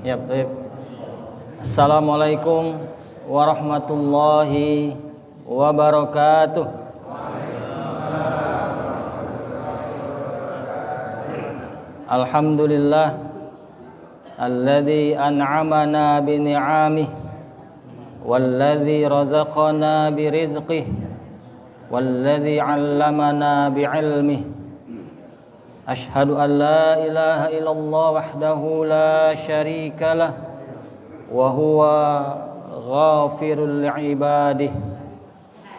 Ya, baik. Assalamualaikum warahmatullahi wabarakatuh. Alhamdulillah alladzi an'amana bi ni'amihi walladzi razaqana bi rizqihi walladzi 'allamana bi 'ilmihi. Ashhadu an la ilaha illallah wahdahu la syarika lah wa huwa ghafirul li'ibadih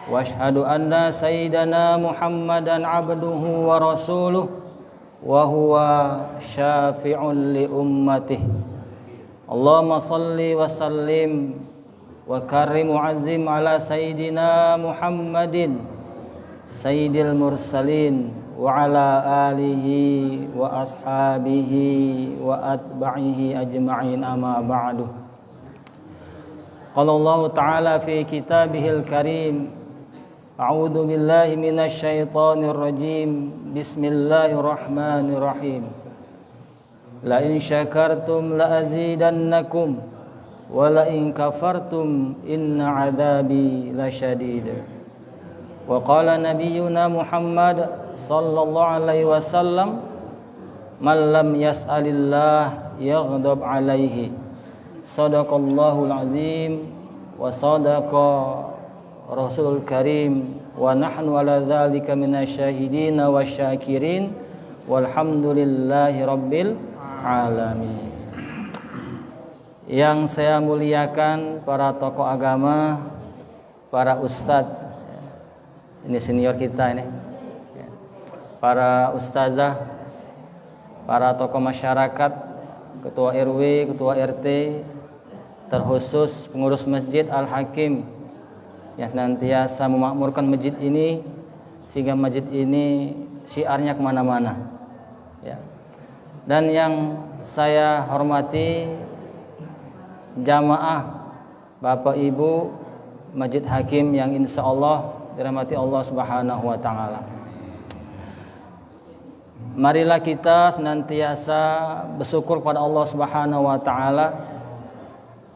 wa ashhadu anna sayyidana Muhammadan abduhu wa rasuluh wa huwa syafi'un li ummatih. Allahumma salli wa sallim wa karim mu'azzim ala sayyidina Muhammadin sayyidil mursalin wa ala alihi wa ashabihi wa atba'ihi ajma'in, amma ba'du. Qala Allah ta'ala fi kitabihil karim, a'udzu billahi minasy syaithanir rajim, bismillahirrahmanirrahim. La in syakartum la azidannakum wa la in kafartum inna 'adzabi lasyadid. Wa qala nabiyyuna Muhammad sallallahu alaihi wasallam, man lam yas'alillah yaghdab alaihi. Shadaqallahul azim wa sadaqa rasulul karim wa nahnu ala dzalika minasyahidin wasyakirin walhamdulillahi rabbil alamin. Yang saya muliakan para tokoh agama, para ustadz, ini senior kita ini, para ustazah, para tokoh masyarakat, ketua RW, ketua RT, terkhusus pengurus masjid Al-Hakim yang senantiasa memakmurkan masjid ini sehingga masjid ini syiarnya kemana-mana, ya. Dan yang saya hormati jamaah Bapak Ibu Masjid Hakim yang insya Allah dirahmati Allah Subhanahu wa taala. Marilah kita senantiasa bersyukur kepada Allah Subhanahu wa taala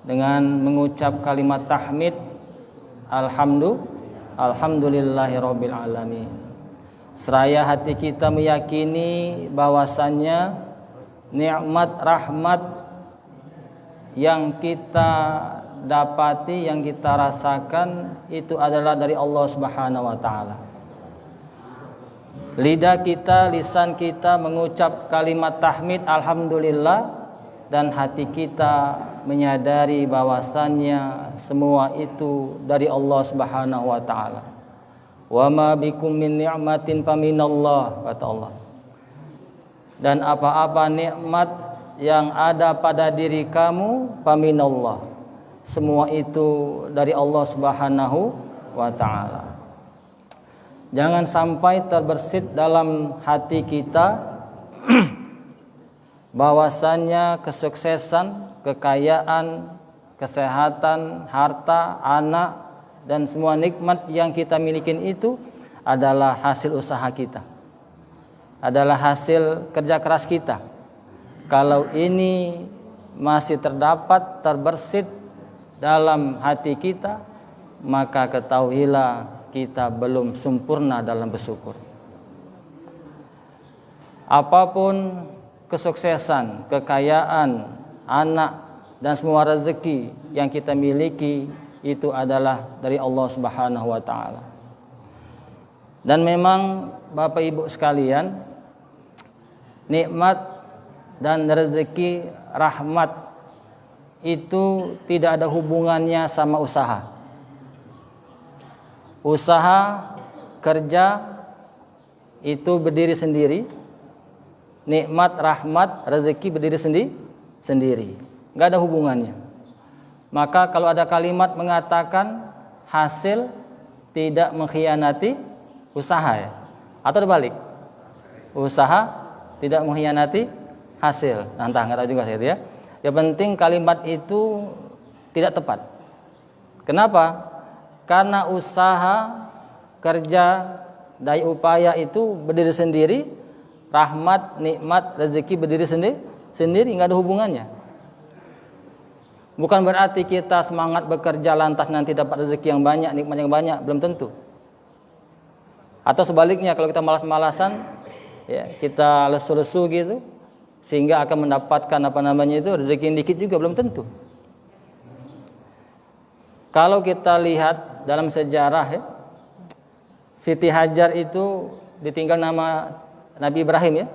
dengan mengucap kalimat tahmid alhamdulillahirabbil alamin. Seraya hati kita meyakini bahwasannya nikmat rahmat yang kita dapati, yang kita rasakan itu adalah dari Allah Subhanahu wa taala. Lidah kita, lisan kita mengucap kalimat tahmid alhamdulillah, dan hati kita menyadari bahwasannya semua itu dari Allah Subhanahu wa taala. Wa ma bikum min ni'matin faminallah, kata Allah. Dan apa-apa nikmat yang ada pada diri kamu faminallah, semua itu dari Allah Subhanahu wa ta'ala. Jangan sampai terbersit dalam hati kita bahwasannya kesuksesan, kekayaan, kesehatan, harta, anak, dan semua nikmat yang kita miliki itu adalah hasil usaha kita, adalah hasil kerja keras kita. Kalau ini masih terdapat terbersit dalam hati kita, maka ketahuilah kita belum sempurna dalam bersyukur. Apapun kesuksesan, kekayaan, anak, dan semua rezeki yang kita miliki itu adalah dari Allah Subhanahu wa taala. Dan memang Bapak Ibu sekalian, nikmat dan rezeki rahmat itu tidak ada hubungannya sama usaha. Usaha, kerja itu berdiri sendiri. Nikmat, rahmat, rezeki berdiri sendiri. Enggak ada hubungannya. Maka kalau ada kalimat mengatakan hasil tidak mengkhianati usaha, ya, atau dibalik, usaha tidak mengkhianati hasil. Entah, enggak tahu juga saya itu, ya. Yang penting kalimat itu tidak tepat. Kenapa? Karena usaha, kerja, daya upaya itu berdiri sendiri, rahmat, nikmat, rezeki berdiri sendiri, nggak ada hubungannya. Bukan berarti kita semangat bekerja lantas nanti dapat rezeki yang banyak, nikmat yang banyak, belum tentu. Atau sebaliknya, kalau kita malas-malasan, ya, kita lesu-lesu gitu, sehingga akan mendapatkan rezeki yang dikit juga, belum tentu. Kalau kita lihat dalam sejarah, ya, Siti Hajar itu ditinggal nama Nabi Ibrahim, ya,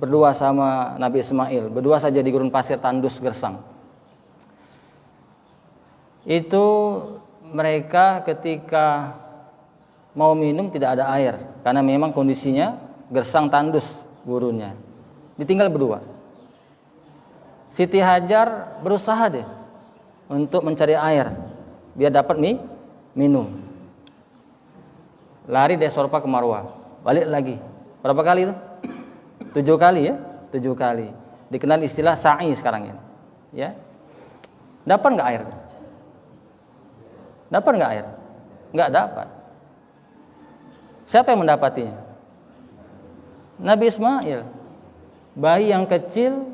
berdua sama Nabi Ismail, berdua saja di gurun pasir tandus gersang. Itu mereka ketika mau minum tidak ada air karena memang kondisinya gersang tandus gurunnya. Ditinggal berdua. Siti Hajar berusaha deh untuk mencari air biar dapat minum. Lari dari Sorfa ke Marwah, balik lagi. Berapa kali itu? 7 kali, ya, 7 kali. Dikenal istilah sa'i sekarang ini. Ya. Dapat nggak air? Dapat nggak air? Nggak dapat. Siapa yang mendapatinya? Nabi Ismail, bayi yang kecil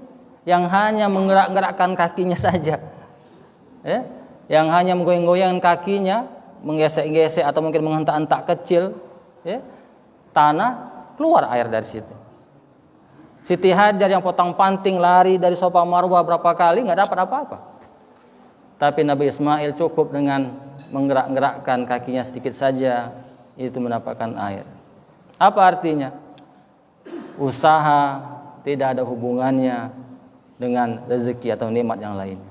yang hanya menggerak-gerakkan kakinya saja, ya, yang hanya menggoyang-goyangkan kakinya, menggesek-gesek atau mungkin menghentak-hentak kecil, ya, tanah, keluar air dari situ. Siti Hajar yang potong-panting lari dari Safa Marwah berapa kali nggak dapat apa-apa. Tapi Nabi Ismail cukup dengan menggerak-gerakkan kakinya sedikit saja, itu mendapatkan air. Apa artinya? Usaha tidak ada hubungannya dengan rezeki atau nikmat yang lainnya.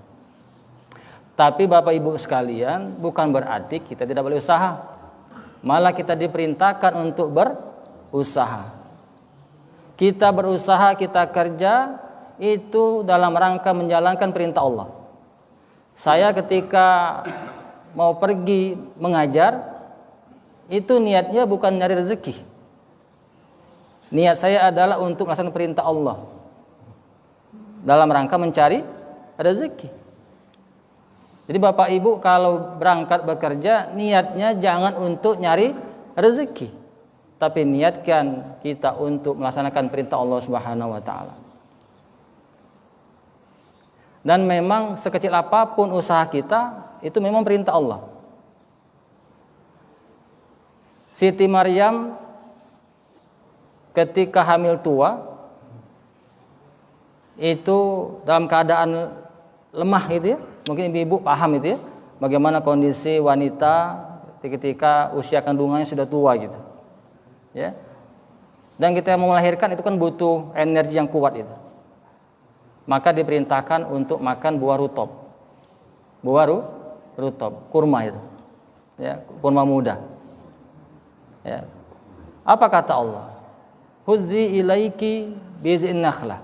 Tapi Bapak Ibu sekalian, bukan berarti kita tidak boleh usaha. Malah kita diperintahkan untuk berusaha. Kita berusaha, kita kerja itu dalam rangka menjalankan perintah Allah. Saya ketika mau pergi mengajar, itu niatnya bukan nyari rezeki. Niat saya adalah untuk melaksanakan perintah Allah dalam rangka mencari rezeki. Jadi Bapak Ibu kalau berangkat bekerja, niatnya jangan untuk nyari rezeki, tapi niatkan kita untuk melaksanakan perintah Allah Subhanahu wa taala. Dan memang sekecil apapun usaha kita, itu memang perintah Allah. Siti Maryam ketika hamil tua itu dalam keadaan lemah gitu, ya. Mungkin ibu-ibu paham itu, ya, bagaimana kondisi wanita ketika usia kandungannya sudah tua gitu, ya. Dan kita mau melahirkan itu kan butuh energi yang kuat itu. Maka diperintahkan untuk makan buah rutop. Buah rutop, kurma itu, ya, kurma muda. Ya. Apa kata Allah? Huzzi ilaiki bizin nakhlah.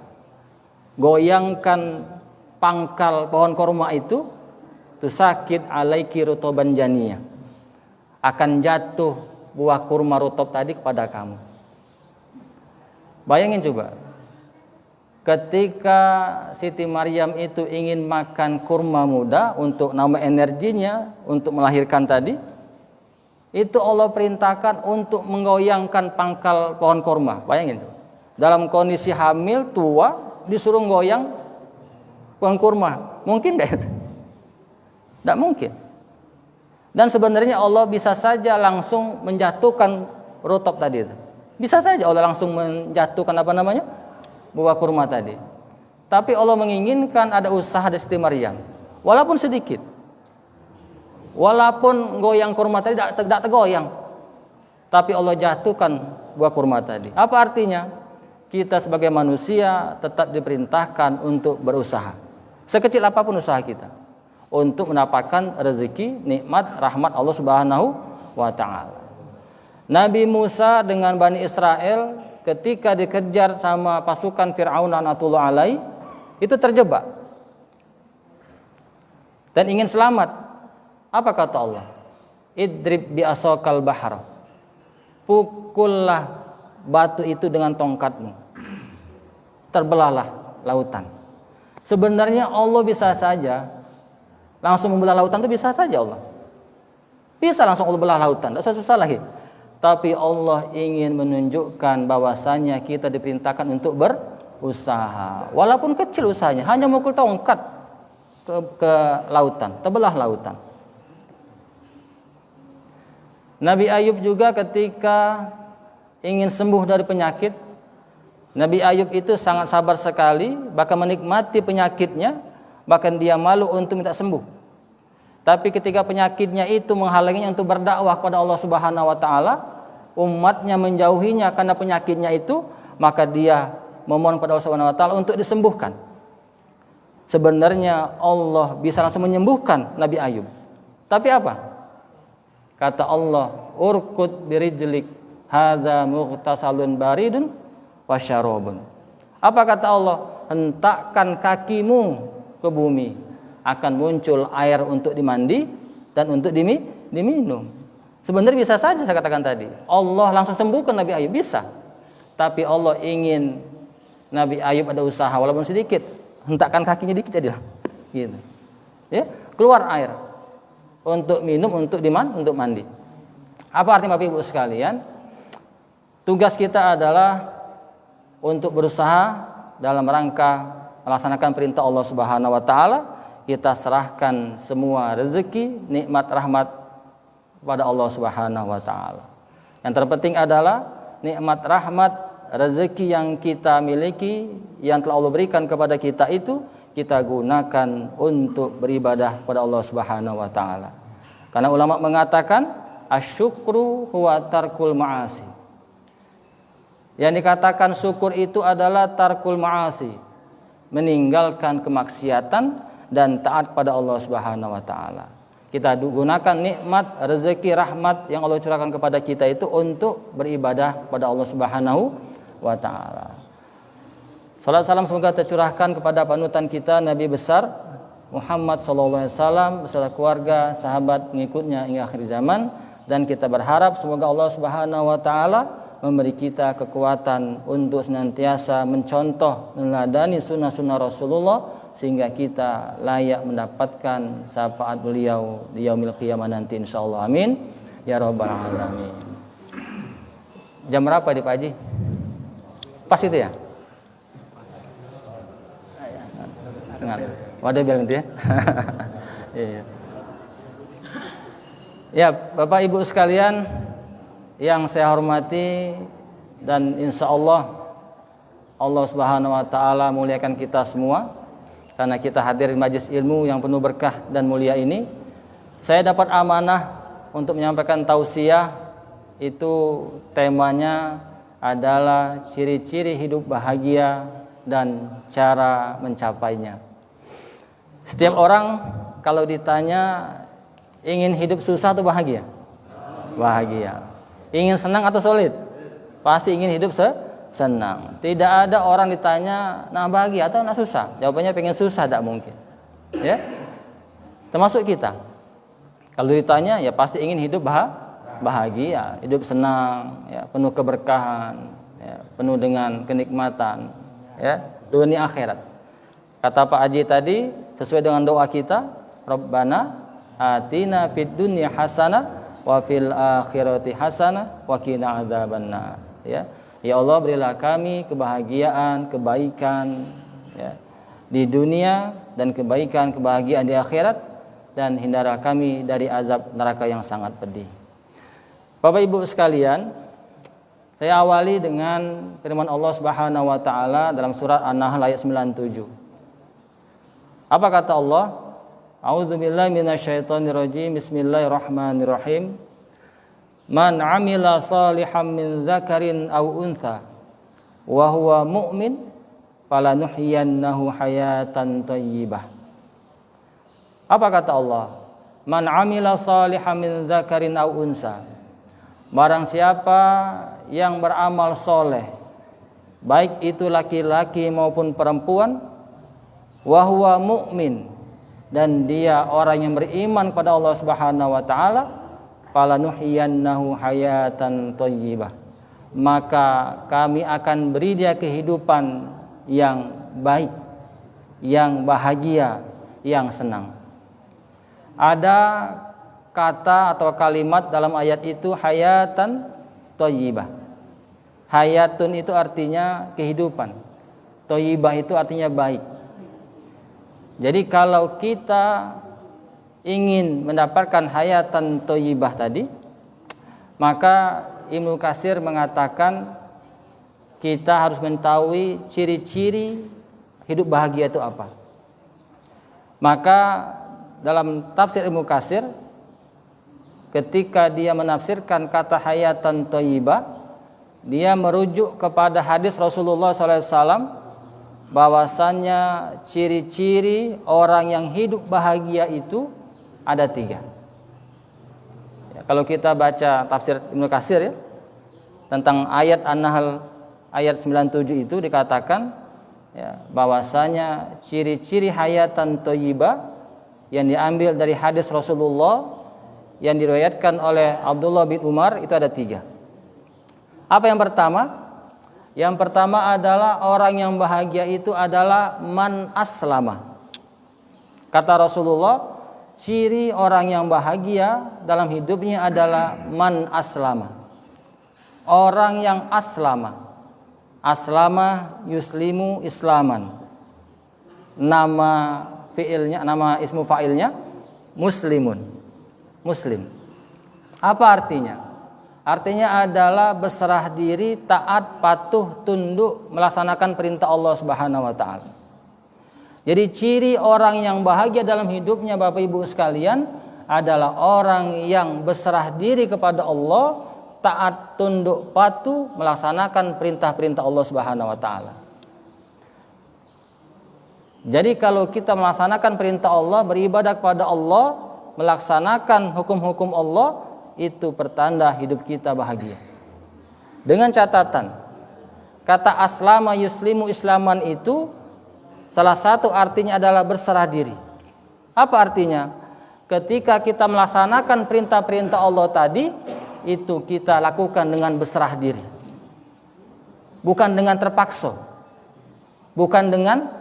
Goyangkan pangkal pohon kurma itu, sakit alaiki rutoban janiyah. Akan jatuh buah kurma rutop tadi kepada kamu. Bayangin coba, ketika Siti Maryam itu ingin makan kurma muda untuk nambah energinya untuk melahirkan tadi, itu Allah perintahkan untuk menggoyangkan pangkal pohon kurma. Bayangin, dalam kondisi hamil tua disuruh goyang pohon kurma, mungkin enggak itu? Tidak mungkin. Dan sebenarnya Allah bisa saja langsung menjatuhkan rutop tadi itu. Bisa saja Allah langsung menjatuhkan buah kurma tadi. Tapi Allah menginginkan ada usaha dari Siti Maryam, walaupun sedikit. Walaupun goyang kurma tadi tidak tergoyang, tapi Allah jatuhkan buah kurma tadi. Apa artinya? Kita sebagai manusia tetap diperintahkan untuk berusaha, sekecil apapun usaha kita, untuk mendapatkan rezeki, nikmat, rahmat Allah Subhanahu wa taala. Nabi Musa dengan Bani Israel ketika dikejar sama pasukan Fir'aun laknatullah alaih, itu terjebak dan ingin selamat. Apa kata Allah? Idrib bi asokal bahar. Pukullah batu itu dengan tongkatmu, terbelahlah lautan. Sebenarnya Allah bisa saja langsung membelah lautan, itu bisa saja Allah. Bisa langsung Allah belah lautan, tidak susah lagi. Tapi Allah ingin menunjukkan bahwasanya kita diperintahkan untuk berusaha. Walaupun kecil usahanya, hanya mukul tongkat ke lautan, terbelah lautan. Nabi Ayub juga ketika ingin sembuh dari penyakit, Nabi Ayub itu sangat sabar sekali, bahkan menikmati penyakitnya, bahkan dia malu untuk minta sembuh. Tapi ketika penyakitnya itu menghalanginya untuk berdakwah kepada Allah Subhanahu wa taala, umatnya menjauhinya karena penyakitnya itu, maka dia memohon kepada Allah Subhanahu wa taala untuk disembuhkan. Sebenarnya Allah bisa langsung menyembuhkan Nabi Ayub. Tapi apa? Kata Allah, urkud birijlik hadza mughtasalun baridun wasyarabun. Apa kata Allah? Hentakkan kakimu ke bumi, akan muncul air untuk dimandi dan untuk diminum. Sebenarnya bisa saja saya katakan tadi, Allah langsung sembuhkan Nabi Ayub, bisa. Tapi Allah ingin Nabi Ayub ada usaha walaupun sedikit, hentakkan kakinya dikit jadilah. Gitu. Ya, keluar air untuk minum, untuk mandi. Apa artinya Bapak Ibu sekalian? Tugas kita adalah untuk berusaha dalam rangka melaksanakan perintah Allah Subhanahu wa taala. Kita serahkan semua rezeki, nikmat, rahmat kepada Allah Subhanahu wa taala. Yang terpenting adalah nikmat, rahmat, rezeki yang kita miliki, yang telah Allah berikan kepada kita itu kita gunakan untuk beribadah kepada Allah Subhanahu wa taala. Karena ulama mengatakan asyukru huwa tarkul ma'asi. Yang dikatakan syukur itu adalah tarkul ma'asi, meninggalkan kemaksiatan dan taat pada Allah Subhanahu wa taala. Kita gunakan nikmat, rezeki, rahmat yang Allah curahkan kepada kita itu untuk beribadah kepada Allah Subhanahu wa taala. Salat salam semoga tercurahkan kepada panutan kita Nabi besar Muhammad sallallahu alaihi wasallam beserta keluarga, sahabat, pengikutnya hingga akhir zaman, dan kita berharap semoga Allah Subhanahu wa taala memberi kita kekuatan untuk senantiasa mencontoh, meneladani sunnah-sunnah Rasulullah sehingga kita layak mendapatkan syafaat beliau di yaumil qiyamah nanti insyaallah. Amin ya rabbal alamin. Jam berapa di Pak Haji? Pas itu ya? Sengat. Wadah bilang gitu ya. Iya. Ya, Bapak Ibu sekalian yang saya hormati, dan insya Allah Allah Subhanahu wa taala muliakan kita semua karena kita hadir di majelis ilmu yang penuh berkah dan mulia ini. Saya dapat amanah untuk menyampaikan tausiah, itu temanya adalah ciri-ciri hidup bahagia dan cara mencapainya. Setiap orang kalau ditanya ingin hidup susah atau bahagia? Bahagia. Ingin senang atau sulit? Pasti ingin hidup senang. Tidak ada orang ditanya nak bahagia atau nak susah, jawabannya pengen susah, tidak mungkin. Ya, termasuk kita. Kalau ditanya ya pasti ingin hidup bahagia, hidup senang, ya, penuh keberkahan, ya, penuh dengan kenikmatan, ya, dunia akhirat. Kata Pak Haji tadi sesuai dengan doa kita, Rabbana atina fid dunya hasanah wa fil akhirati hasanah wa qina adzabannar. Ya. Ya Allah, berilah kami kebahagiaan, kebaikan, ya, di dunia dan kebahagiaan di akhirat, dan hindarilah kami dari azab neraka yang sangat pedih. Bapak Ibu sekalian, saya awali dengan firman Allah Subhanahu wa taala dalam surat An-Nahl ayat 97. Apa kata Allah? A'udzubillahi minasyaitonirrajim. Bismillahirrahmanirrahim. Man 'amila shalihan min dzakarin aw untha wa huwa mu'min falanuhyiyannahu hayatan thayyibah. Apa kata Allah? Man 'amila shalihan min dzakarin aw untha. Barang siapa yang beramal soleh, baik itu laki-laki maupun perempuan, wa huwa mu'min, dan dia orang yang beriman kepada Allah Subhanahu wa taala, falanuhyiyannahu hayatan thayyibah, maka kami akan beri dia kehidupan yang baik, yang bahagia, yang senang. Ada kata atau kalimat dalam ayat itu hayatan thayyibah. Hayatun itu artinya kehidupan, thayyibah itu artinya baik. Jadi kalau kita ingin mendapatkan hayatan thayyibah tadi, maka Ibnu Katsir mengatakan kita harus mengetahui ciri-ciri hidup bahagia itu apa. Maka dalam tafsir Ibnu Katsir, ketika dia menafsirkan kata hayatan thayyibah, dia merujuk kepada hadis Rasulullah SAW bahwasannya ciri-ciri orang yang hidup bahagia itu ada 3. Ya, kalau kita baca tafsir Ibnu Katsir ya, tentang ayat An-Nahl ayat 97 itu dikatakan ya, bahwasanya ciri-ciri hayatan thayyibah yang diambil dari hadis Rasulullah yang diriwayatkan oleh Abdullah bin Umar itu ada 3. Apa yang pertama? Yang pertama adalah orang yang bahagia itu adalah man aslama. Kata Rasulullah, ciri orang yang bahagia dalam hidupnya adalah man aslama. Orang yang aslama. Aslama yuslimu islaman. Nama fiilnya, nama ismu fa'ilnya muslimun. Muslim. Apa artinya? Artinya adalah berserah diri, taat, patuh, tunduk, melaksanakan perintah Allah Subhanahu wa taala. Jadi ciri orang yang bahagia dalam hidupnya Bapak Ibu sekalian adalah orang yang berserah diri kepada Allah, taat, tunduk, patuh, melaksanakan perintah-perintah Allah Subhanahu wa taala. Jadi kalau kita melaksanakan perintah Allah, beribadah kepada Allah, melaksanakan hukum-hukum Allah, itu pertanda hidup kita bahagia. Dengan catatan, kata aslama yuslimu islaman itu salah satu artinya adalah berserah diri. Apa artinya? Ketika kita melaksanakan perintah-perintah Allah tadi, itu kita lakukan dengan berserah diri. Bukan dengan terpaksa. Bukan dengan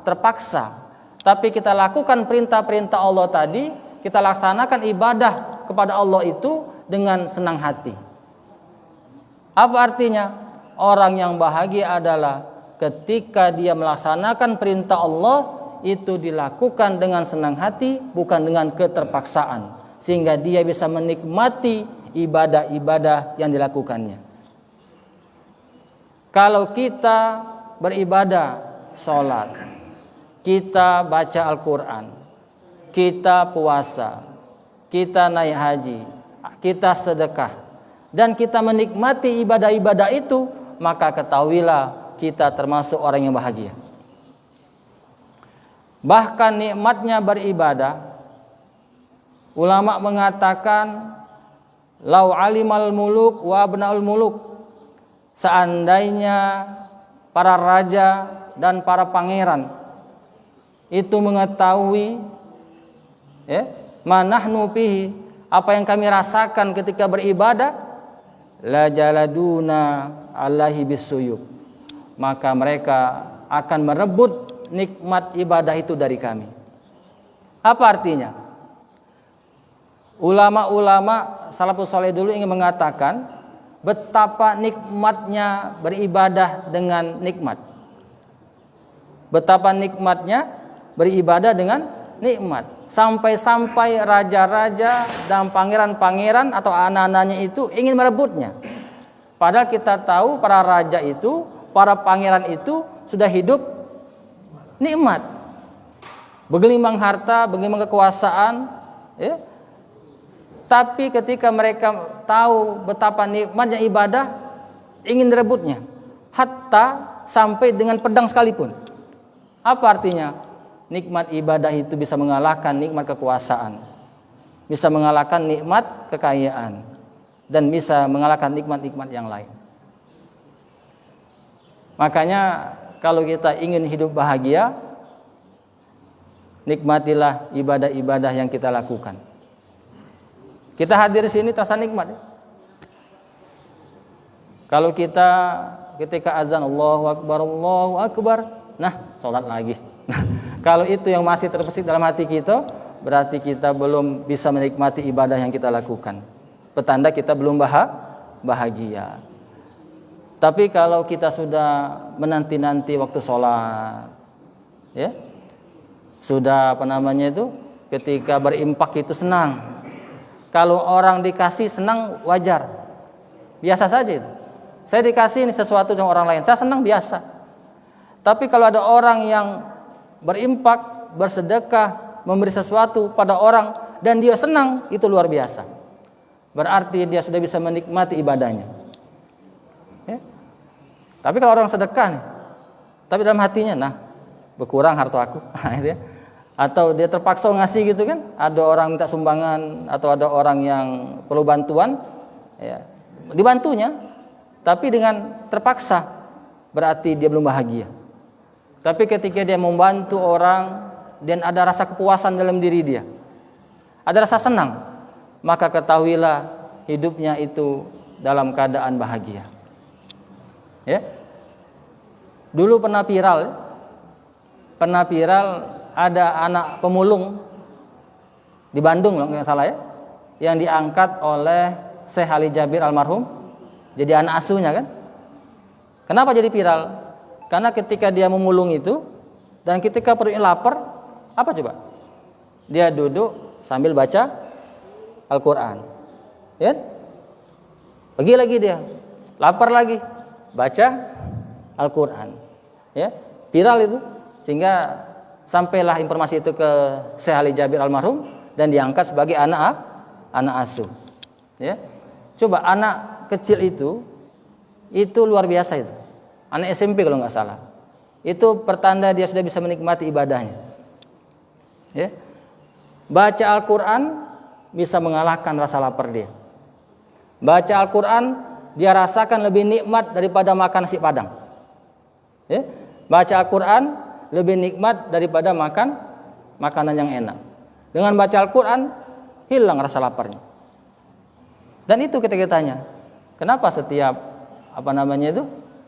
terpaksa. Tapi kita lakukan perintah-perintah Allah tadi, kita laksanakan ibadah kepada Allah itu dengan senang hati. Apa artinya? Orang yang bahagia adalah ketika dia melaksanakan perintah Allah itu dilakukan dengan senang hati, bukan dengan keterpaksaan, sehingga dia bisa menikmati ibadah-ibadah yang dilakukannya. Kalau kita beribadah, sholat, kita baca Al-Quran, kita puasa, kita naik haji, kita sedekah, dan kita menikmati ibadah-ibadah itu, maka ketahuilah kita termasuk orang yang bahagia. Bahkan nikmatnya beribadah, ulama mengatakan, lau alimal muluk wa abnaul muluk, seandainya para raja dan para pangeran itu mengetahui manahnu fihi, apa yang kami rasakan ketika beribadah, la jaladuna alaihi bisuyub, maka mereka akan merebut nikmat ibadah itu dari kami. Apa artinya? Ulama-ulama salafus saleh dulu ingin mengatakan betapa nikmatnya beribadah dengan nikmat. Betapa nikmatnya beribadah dengan nikmat. Sampai-sampai raja-raja dan pangeran-pangeran atau anak-anaknya itu ingin merebutnya. Padahal kita tahu para raja itu, para pangeran itu sudah hidup nikmat. Bergelimang harta, bergelimang kekuasaan, ya. Tapi ketika mereka tahu betapa nikmatnya ibadah, ingin merebutnya. Hatta sampai dengan pedang sekalipun. Apa artinya? Nikmat ibadah itu bisa mengalahkan nikmat kekuasaan, bisa mengalahkan nikmat kekayaan, dan bisa mengalahkan nikmat-nikmat yang lain. Makanya kalau kita ingin hidup bahagia, nikmatilah ibadah-ibadah yang kita lakukan. Kita hadir di sini terasa nikmat. Kalau kita ketika azan Allahu Akbar, nah sholat lagi. Kalau itu yang masih terbesit dalam hati kita, berarti kita belum bisa menikmati ibadah yang kita lakukan. Petanda kita belum bahagia. Tapi kalau kita sudah menanti-nanti waktu sholat, ya, Sudah ketika berimpak itu senang. Kalau orang dikasih senang wajar, biasa saja itu. Saya dikasih ini sesuatu dengan orang lain, saya senang biasa. Tapi kalau ada orang yang berimpak, bersedekah, memberi sesuatu pada orang dan dia senang, itu luar biasa. Berarti dia sudah bisa menikmati ibadahnya. Ya? Tapi kalau orang sedekah nih, tapi dalam hatinya, berkurang harta aku, gitu ya. Atau dia terpaksa ngasih gitu kan, ada orang minta sumbangan atau ada orang yang perlu bantuan, ya, dibantunya, tapi dengan terpaksa, berarti dia belum bahagia. Tapi ketika dia membantu orang dan ada rasa kepuasan dalam diri dia, ada rasa senang, maka ketahuilah hidupnya itu dalam keadaan bahagia. Ya. Dulu pernah viral ada anak pemulung di Bandung kalau nggak salah ya, yang diangkat oleh Syekh Ali Jabir almarhum jadi anak asuhnya kan. Kenapa jadi viral? Karena ketika dia memulung itu dan ketika perutnya lapar, apa coba? Dia duduk sambil baca Al-Quran, ya? Pergi lagi dia, lapar lagi, baca Al-Quran, ya? Viral itu, sehingga sampailah informasi itu ke Syekh Ali Jabir almarhum dan diangkat sebagai anak asuh. Ya. Coba anak kecil itu luar biasa itu. Anak SMP kalau nggak salah. Itu pertanda dia sudah bisa menikmati ibadahnya. Ya. Baca Al-Quran bisa mengalahkan rasa lapar dia. Baca Al-Quran dia rasakan lebih nikmat daripada makan nasi padang. Ya. Baca Al-Quran lebih nikmat daripada makan makanan yang enak. Dengan baca Al-Quran hilang rasa laparnya. Dan itu kita tanya, kenapa setiap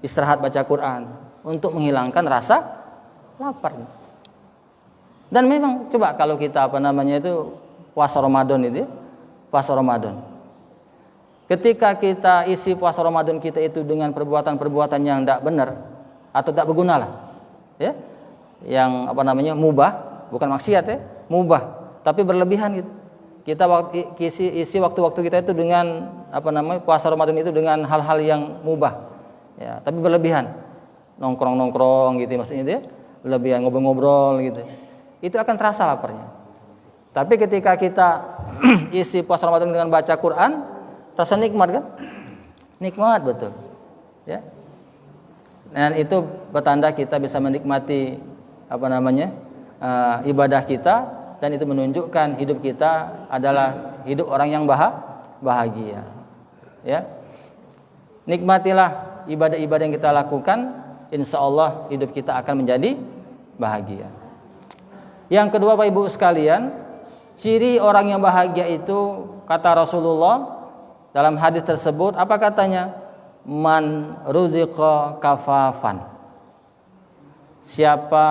istirahat baca Quran untuk menghilangkan rasa lapar. Dan memang coba kalau kita puasa Ramadan itu, puasa Ramadan. Ketika kita isi puasa Ramadan kita itu dengan perbuatan-perbuatan yang tidak benar atau tidak berguna lah, ya. Yang mubah, bukan maksiat ya, mubah, tapi berlebihan gitu. Kita isi waktu-waktu kita itu dengan puasa Ramadan itu dengan hal-hal yang mubah, ya, tapi berlebihan, nongkrong gitu maksudnya itu ya, berlebihan ngobrol-ngobrol gitu, itu akan terasa laparnya. Tapi ketika kita isi puasa Ramadan dengan baca Quran, terasa nikmat kan, nikmat betul, ya. Dan itu pertanda kita bisa menikmati ibadah kita, dan itu menunjukkan hidup kita adalah hidup orang yang bahagia. Ya. Nikmatilah ibadah-ibadah yang kita lakukan, insya Allah hidup kita akan menjadi bahagia. Yang kedua Bapak Ibu sekalian, ciri orang yang bahagia itu kata Rasulullah dalam hadis tersebut, apa katanya? Man ruziqa kafafan. Siapa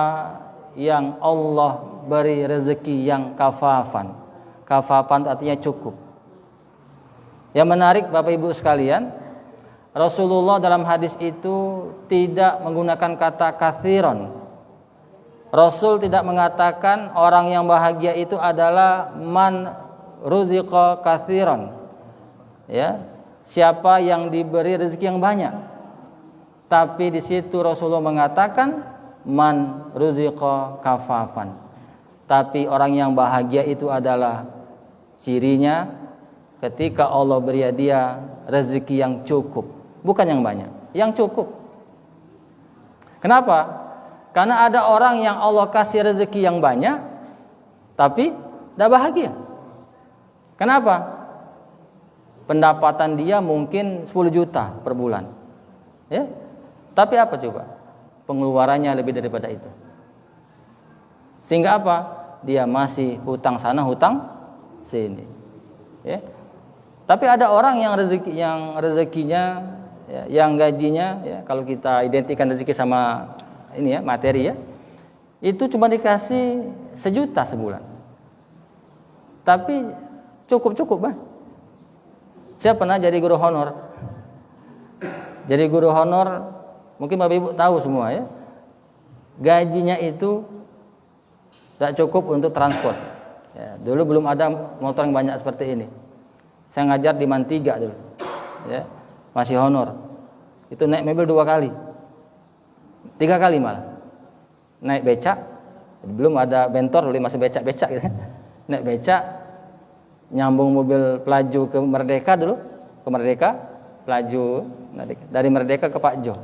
yang Allah beri rezeki yang kafafan. Kafafan artinya cukup. Yang menarik Bapak Ibu sekalian, Rasulullah dalam hadis itu tidak menggunakan kata kathiron. Rasul tidak mengatakan orang yang bahagia itu adalah man ruziqa kathiron. Ya, siapa yang diberi rezeki yang banyak. Tapi di situ Rasulullah mengatakan man ruziqa kafafan. Tapi orang yang bahagia itu adalah cirinya ketika Allah beri dia rezeki yang cukup, bukan yang banyak, yang cukup. Kenapa? Karena ada orang yang Allah kasih rezeki yang banyak tapi tidak bahagia. Kenapa? Pendapatan dia mungkin 10 juta per bulan, ya. Tapi apa coba? Pengeluarannya lebih daripada itu. Sehingga apa? Dia masih hutang sana hutang sini. Ya. Tapi ada orang yang rezekinya ya, yang gajinya ya, kalau kita identikan rezeki sama ini ya, materi ya, itu cuma dikasih 1 juta sebulan. Tapi cukup Bang. Saya pernah jadi guru honor. Jadi guru honor, mungkin Bapak Ibu tahu semua ya. Gajinya itu tidak cukup untuk transport. Ya, dulu belum ada motor yang banyak seperti ini. Saya ngajar di Man 3 dulu, ya, masih honor. Itu naik mobil 2 kali, 3 kali malah. Naik becak, belum ada bentor, dulu masih becak-becak gitu. Naik becak, nyambung mobil pelaju ke Merdeka dulu, ke Merdeka, pelaju dari Merdeka ke Pak Jo.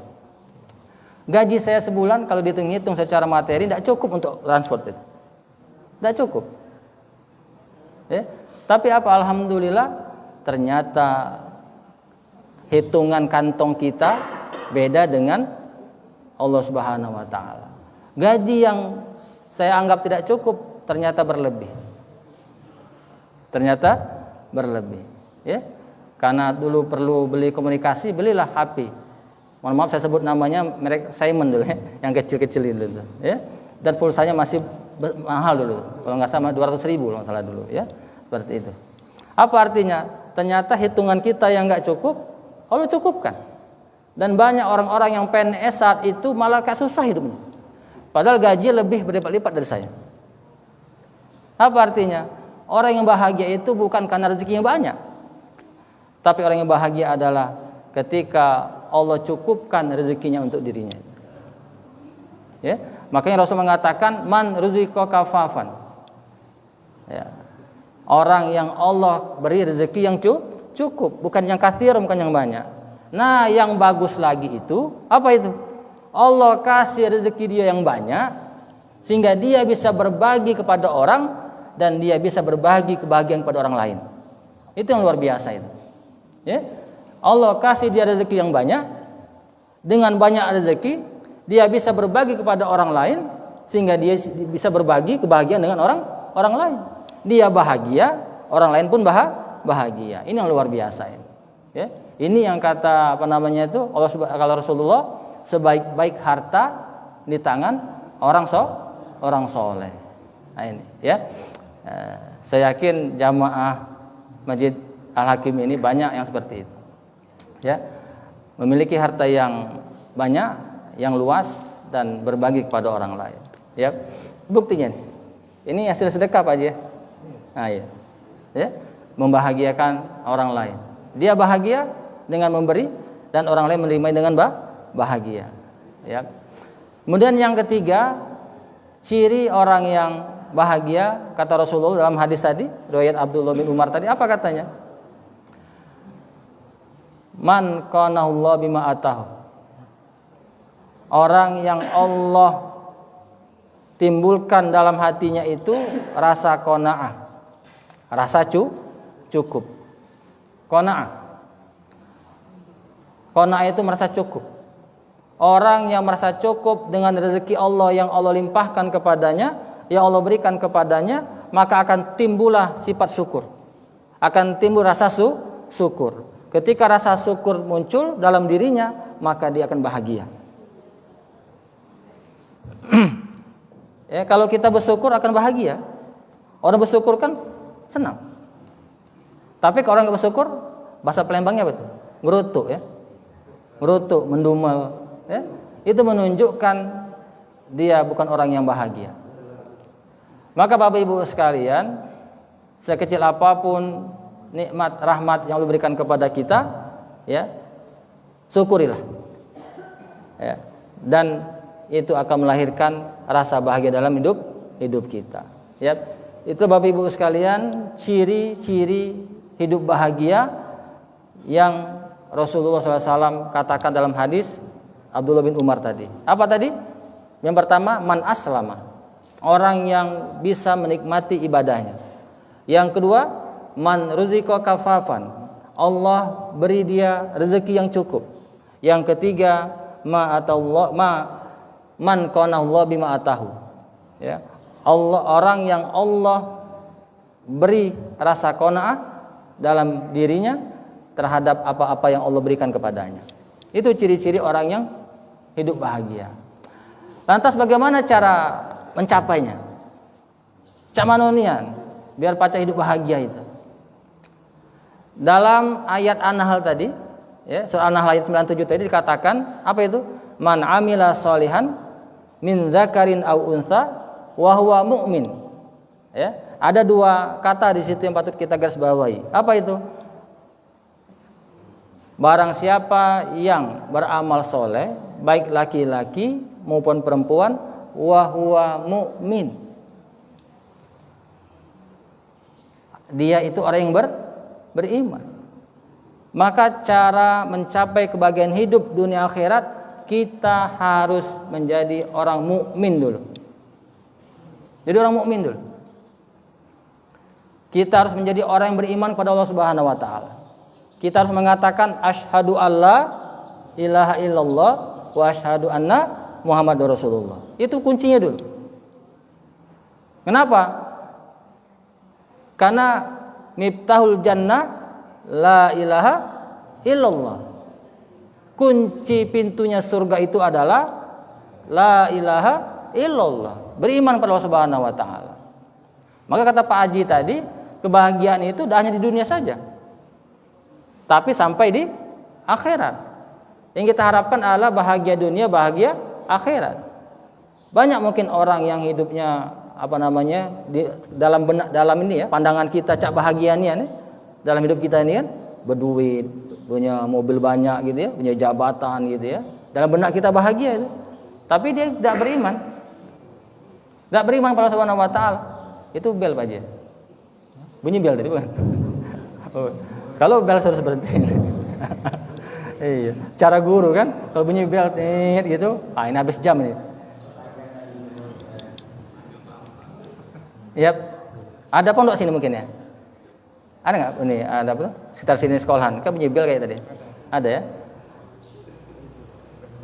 Gaji saya sebulan kalau dihitung-hitung secara materi tidak cukup untuk transport itu, tidak cukup. Ya. Tapi apa? Alhamdulillah ternyata hitungan kantong kita beda dengan Allah Subhanahu wa taala. Gaji yang saya anggap tidak cukup ternyata berlebih. Ternyata berlebih, ya. Karena dulu perlu beli komunikasi, belilah HP. Mohon maaf saya sebut namanya, merek Simon dulu ya, yang kecil-kecil itu, ya. Dan pulsanya masih mahal dulu. Kalau nggak salah 200.000 kalau nggak salah dulu, ya. Seperti itu. Apa artinya? Ternyata hitungan kita yang nggak cukup, Allah cukupkan. Dan banyak orang-orang yang PNS saat itu malah kayak susah hidupnya. Padahal gaji lebih berlipat-lipat dari saya. Apa artinya? Orang yang bahagia itu bukan karena rezekinya banyak, tapi orang yang bahagia adalah ketika Allah cukupkan rezekinya untuk dirinya. Ya, makanya Rasul mengatakan man ruziqa kafafan. Ya. Orang yang Allah beri rezeki yang cukup, bukan yang kathir, bukan yang banyak. Nah, yang bagus lagi itu apa itu? Allah kasih rezeki dia yang banyak sehingga dia bisa berbagi kepada orang dan dia bisa berbagi kebahagiaan kepada orang lain. Itu yang luar biasa itu. Ya. Allah kasih dia rezeki yang banyak, dengan banyak rezeki dia bisa berbagi kepada orang lain sehingga dia bisa berbagi kebahagiaan dengan orang lain. Dia bahagia, orang lain pun bahagia. Ini yang luar biasa ini. Ya. Ini yang kata Allah, kalau Rasulullah, sebaik-baik harta di tangan orang soleh. Nah ini, ya. Saya yakin jamaah Masjid Al-Hakim ini banyak yang seperti itu. Ya. Memiliki harta yang banyak, yang luas dan berbagi kepada orang lain. Ya. Buktinya ini hasil sedekah Pak Haji ya. Nah, ya, membahagiakan orang lain. Dia bahagia dengan memberi dan orang lain menerima dengan bahagia. Ya. Kemudian yang ketiga, ciri orang yang bahagia kata Rasulullah dalam hadis tadi, riwayat Abdullah bin Umar tadi, apa katanya? Man qanahullah bima atahu. Orang yang Allah timbulkan dalam hatinya itu rasa qanaah. Rasa cukup. Qanaah. Qanaah itu merasa cukup. Orang yang merasa cukup dengan rezeki Allah yang Allah limpahkan kepadanya, yang Allah berikan kepadanya, maka akan timbullah sifat syukur. Akan timbul rasa syukur. Ketika rasa syukur muncul dalam dirinya, maka dia akan bahagia. Ya, kalau kita bersyukur akan bahagia. Orang bersyukur kan senang. Tapi kalau orang nggak bersyukur, bahasa Palembangnya apa itu? Ngerutuk ya. Ngerutuk, mendumel, ya. Itu menunjukkan dia bukan orang yang bahagia. Maka Bapak Ibu sekalian, sekecil apapun nikmat rahmat yang Allah berikan kepada kita, ya, syukurilah. Ya. Dan itu akan melahirkan rasa bahagia dalam hidup kita. Ya. Itu Bapak Ibu sekalian ciri-ciri hidup bahagia yang Rasulullah SAW katakan dalam hadis Abdullah bin Umar tadi. Apa tadi? Yang pertama, man aslama, orang yang bisa menikmati ibadahnya. Yang kedua, man ruziqa kafafan, Allah beri dia rezeki yang cukup. Yang ketiga, man qanahullah bima atahu. Ya. Allah, orang yang Allah beri rasa qanaah dalam dirinya terhadap apa-apa yang Allah berikan kepadanya. Itu ciri-ciri orang yang hidup bahagia. Lantas bagaimana cara mencapainya? Cak manonian biar pacar hidup bahagia itu. Dalam ayat An-Nahl tadi, ya, surah An-Nahl ayat 97 tadi dikatakan apa itu? Man amila sholihan min dzakarin aw untha wa huwa mu'min. Ya, ada dua kata di situ yang patut kita garis bawahi. Apa itu? Barang siapa yang beramal soleh, baik laki-laki maupun perempuan, wa huwa mu'min. Dia itu orang yang beriman. Maka cara mencapai kebahagiaan hidup dunia akhirat, kita harus menjadi orang mukmin dulu. Jadi orang mukmin dulu. Kita harus menjadi orang yang beriman kepada Allah Subhanahu wa taala. Kita harus mengatakan asyhadu alla ilaha illallah wa asyhadu anna Muhammadur Rasulullah. Itu kuncinya dulu. Kenapa? Karena miftahul jannah la ilaha illallah. Kunci pintunya surga itu adalah la ilaha illallah. Beriman kepada Allah Subhanahu wa taala. Maka kata Pak Haji tadi, kebahagiaan itu tidak hanya di dunia saja, tapi sampai di akhirat. Yang kita harapkan adalah bahagia dunia, bahagia akhirat. Banyak mungkin orang yang hidupnya di dalam ini ya, pandangan kita cak bahagianya nih, dalam hidup kita ini kan berduit, punya mobil banyak gitu ya, punya jabatan gitu ya. Dalam benak kita bahagia itu. Tapi dia tidak beriman. Tidak beriman pada Allah Subhanahu wa taala. Itu bel Pak Haji. Bunyi bel tadi bukan? Oh. Kalau bel harus berhenti. Iya, cara guru kan, kalau bunyi bel gitu, ini habis jam ini. Yap. Ada pondok sini mungkin ya? Ada nggak? Ini ada apa? Sekitar sini sekolahan. Kan bunyi bel kayak tadi. Ada ya?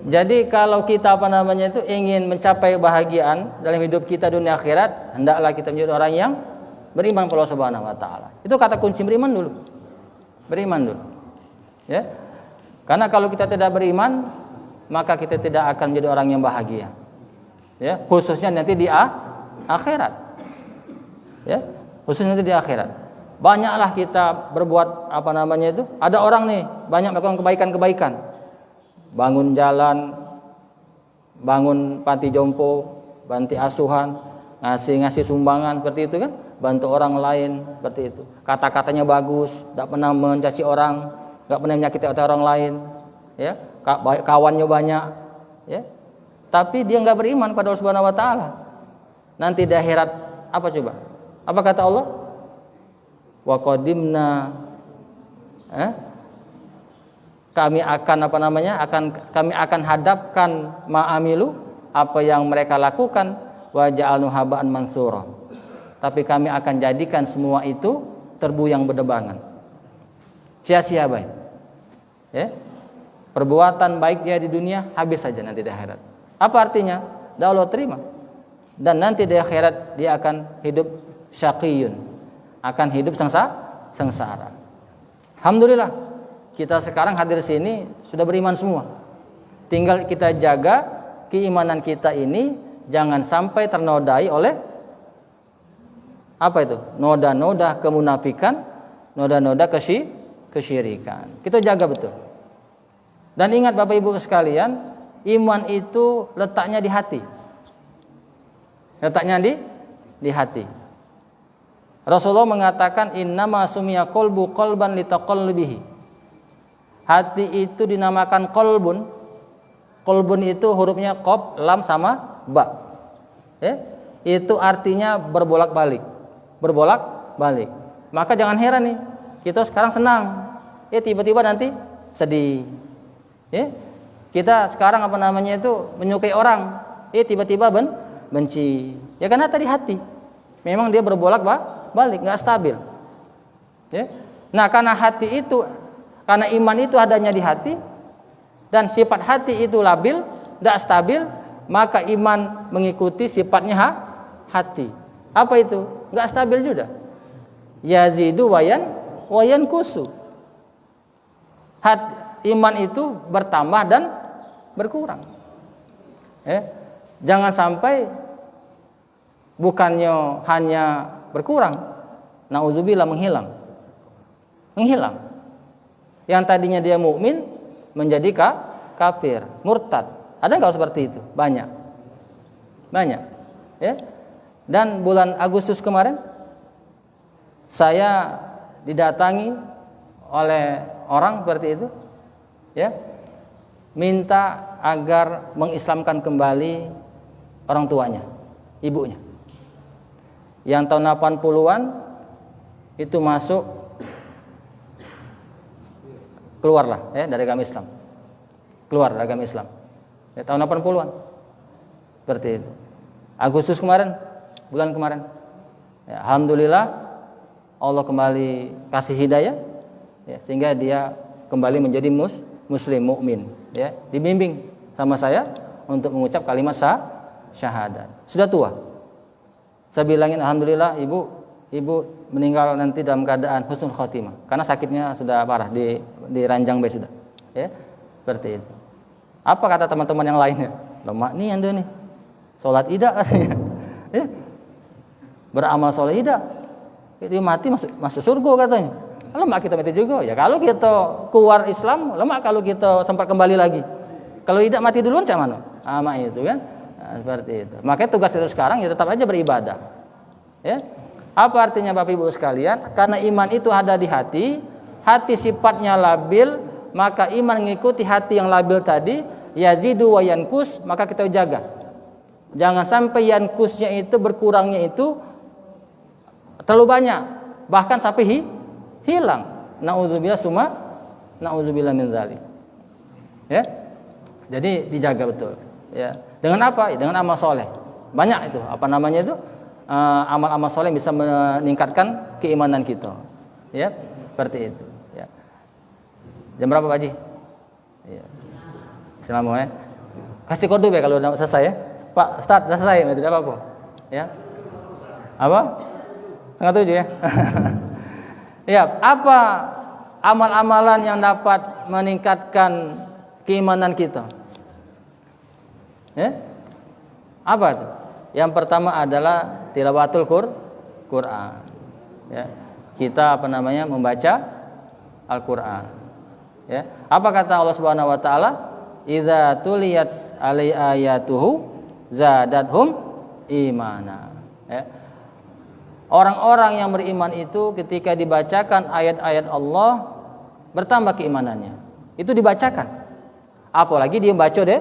Jadi kalau kita itu ingin mencapai kebahagiaan dalam hidup kita dunia akhirat, hendaklah kita menjadi orang yang beriman kepada Allah Subhanahu wa taala. Itu kata kunci beriman dulu. Beriman dulu. Ya. Karena kalau kita tidak beriman, maka kita tidak akan menjadi orang yang bahagia. Ya, khususnya nanti di akhirat. Ya, khususnya nanti di akhirat. Banyaklah kita berbuat ada orang nih banyak melakukan kebaikan-kebaikan. Bangun jalan, bangun panti jompo, panti asuhan, ngasih sumbangan seperti itu kan, bantu orang lain seperti itu. Kata-katanya bagus, tidak pernah mencaci orang, tidak pernah menyakiti orang lain, ya, kawannya banyak, ya. Tapi dia nggak beriman pada Allah Subhanahu wa taala. Nanti di akhirat apa coba? Apa kata Allah? Wa qadimna kami akan kami akan hadapkan ma'amilu, apa yang mereka lakukan, wa ja'alnu haba'an mansura. Tapi kami akan jadikan semua itu terbu yang berdebangan. Sia-sia baik. Ya. Perbuatan baiknya di dunia habis saja nanti di akhirat. Apa artinya? Dah Allah terima. Dan nanti di akhirat dia akan hidup syaqiyun, akan hidup sengsara. Alhamdulillah. Kita sekarang hadir sini sudah beriman semua. Tinggal kita jaga keimanan kita ini jangan sampai ternodai oleh noda-noda kemunafikan, noda-noda kesyirikan. Kita jaga betul. Dan ingat Bapak Ibu sekalian, iman itu letaknya di hati. Letaknya di hati. Rasulullah mengatakan innama sumiya qalbu qalban litaqallubihi. Hati itu dinamakan kolbun. Kolbun itu hurufnya qaf, lam sama ba. Ya? Itu artinya berbolak-balik. Berbolak-balik. Maka jangan heran nih, kita sekarang senang, tiba-tiba nanti sedih. Ya? Kita sekarang menyukai orang, tiba-tiba benci. Ya karena tadi hati. Memang dia berbolak-balik, nggak stabil. Ya? Nah, karena iman itu adanya di hati dan sifat hati itu labil, tidak stabil, maka iman mengikuti sifatnya hati. Apa itu? Enggak stabil juga. Yazidu wayan kusu. Iman itu bertambah dan berkurang. Jangan sampai bukannya hanya berkurang, nauzubillah menghilang. Yang tadinya dia mukmin menjadi kafir, murtad. Ada enggak seperti itu? Banyak. Ya. Dan bulan Agustus kemarin saya didatangi oleh orang seperti itu, ya, minta agar mengislamkan kembali orang tuanya, ibunya. Yang tahun 80-an itu masuk, keluarlah ya dari agama Islam. Keluar dari agama Islam. Ya, tahun 80-an. Seperti itu. Agustus kemarin, bulan kemarin. Ya, alhamdulillah Allah kembali kasih hidayah, ya, sehingga dia kembali menjadi muslim mukmin, ya, dibimbing sama saya untuk mengucap kalimat syahadat. Sudah tua. Saya bilangin alhamdulillah ibu meninggal nanti dalam keadaan husnul khotimah karena sakitnya sudah parah di ranjang bayi sudah. Ya, seperti itu. Apa kata teman-teman yang lainnya? Lemak nih anda nih. Salat idak katanya. Ya. Beramal soleh idak. Dia mati masuk surga katanya. Lemak kita mati juga. Ya kalau kita keluar Islam, lemak kalau kita sempat kembali lagi. Kalau idak mati duluan cak mana? Ama itu kan. Nah, seperti itu. Makanya tugas kita sekarang ya tetap aja beribadah. Ya. Apa artinya Bapak Ibu sekalian? Karena iman itu ada di hati sifatnya labil, maka iman mengikuti hati yang labil tadi, yazidu wa yankus, maka kita jaga. Jangan sampai yankusnya itu berkurangnya itu terlalu banyak, bahkan sampai hilang. Nauzubillah min dzalik. Ya. Jadi dijaga betul. Ya. Dengan apa? Dengan amal soleh. Banyak itu. Apa namanya itu? Amal-amal soleh bisa meningkatkan keimanan kita. Ya, seperti itu. Ya. Jam berapa Pak Haji? Ya. Assalamualaikum. Kasih kode ya kalau udah selesai ya. Pak, start sudah selesai, tidak apa-apa. Ya. Apa? 6:30 ya. Ya, apa amal-amalan yang dapat meningkatkan keimanan kita? Ya? Apa itu? Yang pertama adalah tilawatul Quran. Ya. Kita membaca Al-Qur'an. Ya. Apa kata Allah Subhanahu wa taala? Idza tuliyat alai ayatuhu zadathum imana. Ya. Orang-orang yang beriman itu ketika dibacakan ayat-ayat Allah bertambah keimanannya. Itu dibacakan. Apalagi dia baca deh.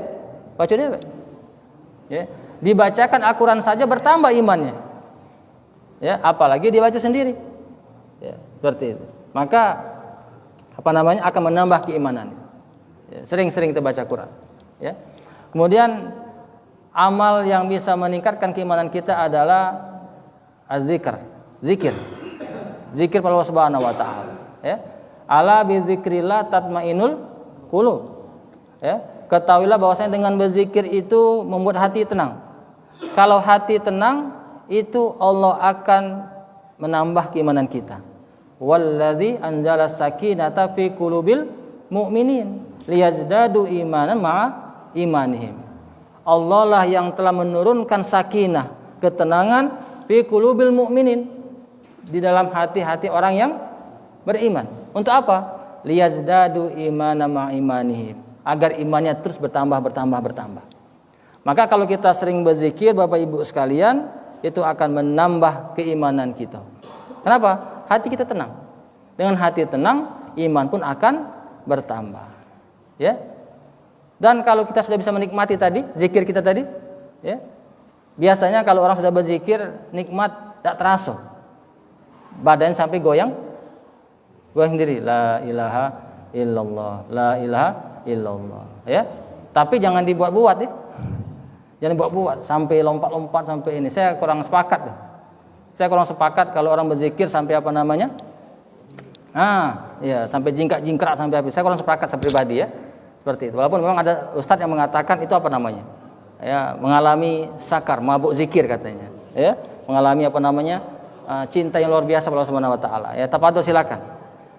Ya. Dibacakan Al-Quran saja bertambah imannya. Ya, apalagi dibaca sendiri. Ya, seperti itu. Maka akan menambah keimanannya. Ya, sering-sering kita baca Quran. Ya. Kemudian amal yang bisa meningkatkan keimanan kita adalah zikir pada Allah Subhanahu wa taala. Ya. Ala bi dzikrillah tatmainnul qulub. Ya. Ketahuilah bahwasanya dengan berzikir itu membuat hati tenang. Kalau hati tenang, itu Allah akan menambah keimanan kita. Walladzi anzala sakinata fi qulubil mu'minin liyazdadu imanan ma'a imanihim. Allah lah yang telah menurunkan sakinah, ketenangan fi qulubil mu'minin, di dalam hati-hati orang yang beriman. Untuk apa? Liyazdadu imanan ma'a imanihim, agar imannya terus bertambah. Maka kalau kita sering berzikir Bapak Ibu sekalian, itu akan menambah keimanan kita. Kenapa? Hati kita tenang. Dengan hati tenang, iman pun akan bertambah. Ya. Dan kalau kita sudah bisa menikmati tadi zikir kita tadi, ya. Biasanya kalau orang sudah berzikir nikmat tak terasa. Badan sampai goyang sendiri. La ilaha illallah, la ilaha illallah. Ya. Tapi jangan dibuat-buat ya. Jangan buat-buat sampai lompat-lompat sampai ini. Saya kurang sepakat kalau orang berzikir sampai sampai jingkrak sampai habis. Saya kurang sepakat saya pribadi ya. Seperti itu. Walaupun memang ada ustadz yang mengatakan itu ya, mengalami sakar, mabuk zikir katanya. Ya, mengalami cinta yang luar biasa pada Allah Subhanahu wa taala. Ya, tafadhol silakan.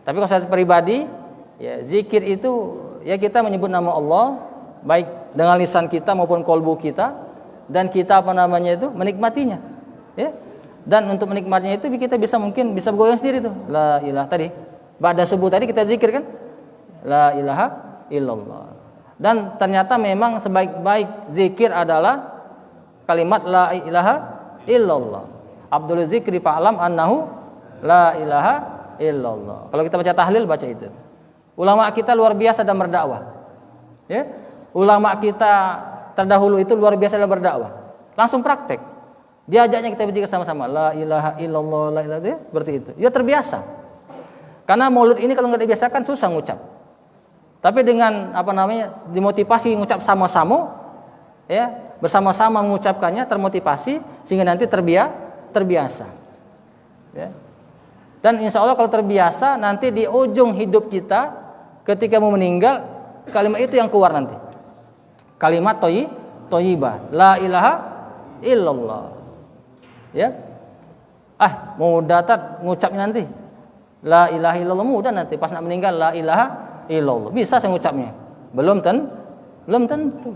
Tapi kalau saya pribadi, ya zikir itu ya kita menyebut nama Allah baik dengan lisan kita maupun kolbu kita, dan kita menikmatinya, ya. Dan untuk menikmatinya itu kita bisa bergoyang sendiri tuh. La ilaha tadi, ba'da subuh tadi kita zikir kan, la ilaha illallah. Dan ternyata memang sebaik-baik zikir adalah kalimat la ilaha illallah. Abdul zikri fa'lam annahu la ilaha illallah. Kalau kita baca tahlil baca itu. Ulama kita luar biasa dalam berdakwah. Ya. Ulama kita terdahulu itu luar biasa dalam berdakwah. Langsung praktek. Diajaknya kita berzikir sama-sama la ilaha illallah, la ilaha illallah, seperti itu. Ya terbiasa. Karena maulid ini kalau nggak dibiasakan susah ngucap. Tapi dengan dimotivasi ngucap sama-sama, ya, bersama-sama mengucapkannya termotivasi sehingga nanti terbiasa. Ya. Dan insya Allah kalau terbiasa nanti di ujung hidup kita ketika mau meninggal kalimat itu yang keluar nanti. Kalimat thayyibah, la ilaha illallah. Ya. Mau datat ngucapnya nanti. La ilaha illallah mudah nanti pas nak meninggal la ilaha illallah. Bisa saya ngucapnya. Belum tentu.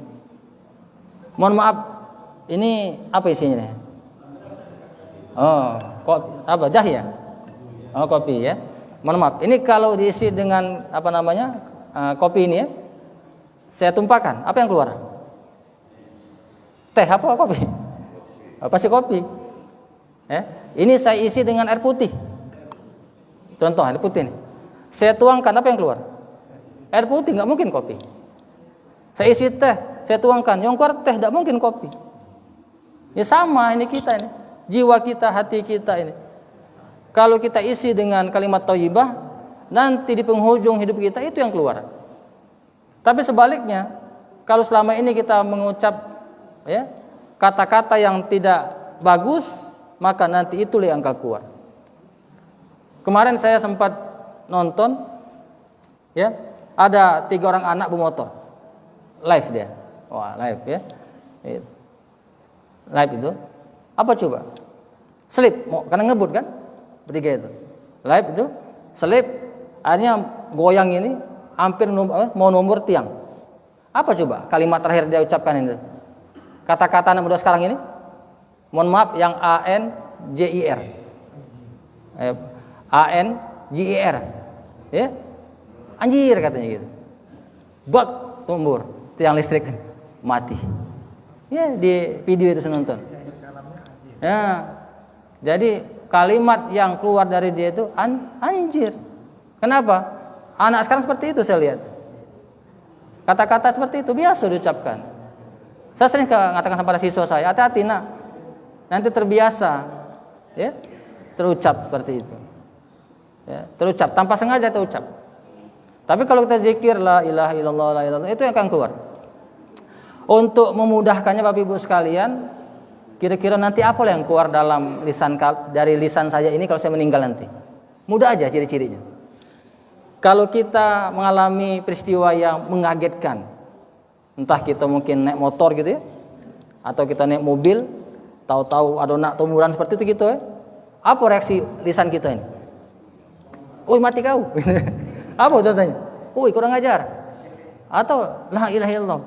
Mohon maaf, ini apa isinya? Kopi, jahe ya? Kopi ya. Mohon maaf, ini kalau diisi dengan kopi ini ya, saya tumpahkan, apa yang keluar? Teh apa kopi? Pasti kopi. Ya. Ini saya isi dengan air putih. Contoh air putih ini. Saya tuangkan, apa yang keluar? Air putih, nggak mungkin kopi. Saya isi teh, saya tuangkan, yang keluar teh, nggak mungkin kopi. Ya sama ini kita ini, jiwa kita, hati kita ini. Kalau kita isi dengan kalimat thayyibah, nanti di penghujung hidup kita itu yang keluar. Tapi sebaliknya, kalau selama ini kita mengucap ya kata-kata yang tidak bagus, maka nanti itulah yang akan keluar. Kemarin saya sempat nonton, ya, ada 3 orang anak bermotor, live dia, live ya, live itu, apa coba? Selip, karena ngebut kan, bertiga itu, live itu, selip, akhirnya goyang ini, hampir mau nomor tiang. Apa coba kalimat terakhir dia ucapkan ini? Kata-kata anak muda sekarang ini, mohon maaf, yang ANJIR. ANJIR, ya, anjir katanya gitu. Bak tumbur tiang listrik mati. Ya di video itu saya nonton. Ya, jadi kalimat yang keluar dari dia itu anjir. Kenapa? Anak sekarang seperti itu saya lihat. Kata-kata seperti itu biasa diucapkan. Saya sering mengatakan kepada siswa saya, hati-hati nak, nanti terbiasa, ya, terucap seperti itu. Ya, terucap tanpa sengaja terucap. Tapi kalau kita zikir la ilaha illallah, la ilaha illallah, itu yang akan keluar. Untuk memudahkannya Bapak Ibu sekalian, kira-kira nanti apa yang keluar dari lisan saya ini kalau saya meninggal nanti? Mudah aja ciri-cirinya. Kalau kita mengalami peristiwa yang mengagetkan, entah kita mungkin naik motor gitu ya, atau kita naik mobil, tahu-tahu ada nak tumburan seperti itu gitu ya. Apa reaksi lisan kita ini? Woi mati kau. Apa contohnya? Woi kurang ajar. Atau la ilaha illallah.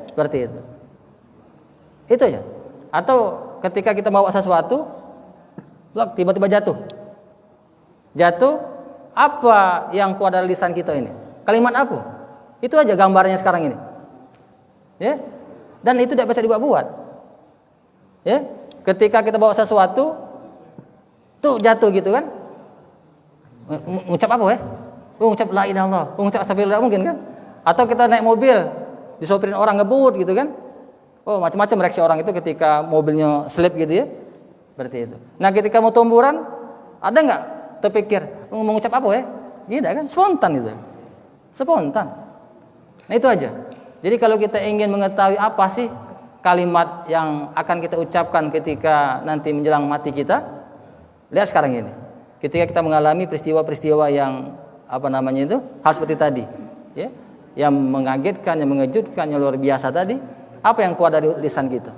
Seperti itu. Itu aja. Atau ketika kita bawa sesuatu, tiba-tiba jatuh. Jatuh, apa yang keluar dari lisan kita ini? Kalimat apa? Itu aja gambarnya sekarang ini. Ya. Dan itu tidak bisa dibuat-buat. Ya. Ketika kita bawa sesuatu, tuh jatuh gitu kan? Ngucap apa ya? Ngucap la ilaha illallah, ngucap astagfirullah mungkin kan? Atau kita naik mobil, disopirin orang ngebut gitu kan? Macam-macam reaksi orang itu ketika mobilnya slip gitu ya. Seperti itu. Nah, ketika mau tumburan, ada nggak terpikir mengucap apa ya? Tidak kan? Spontan itu. Spontan. Nah, itu aja. Jadi kalau kita ingin mengetahui apa sih kalimat yang akan kita ucapkan ketika nanti menjelang mati kita, lihat sekarang ini. Ketika kita mengalami peristiwa-peristiwa yang hal seperti tadi, ya, yang mengagetkan, yang mengejutkan, yang luar biasa tadi, apa yang keluar dari lisan kita?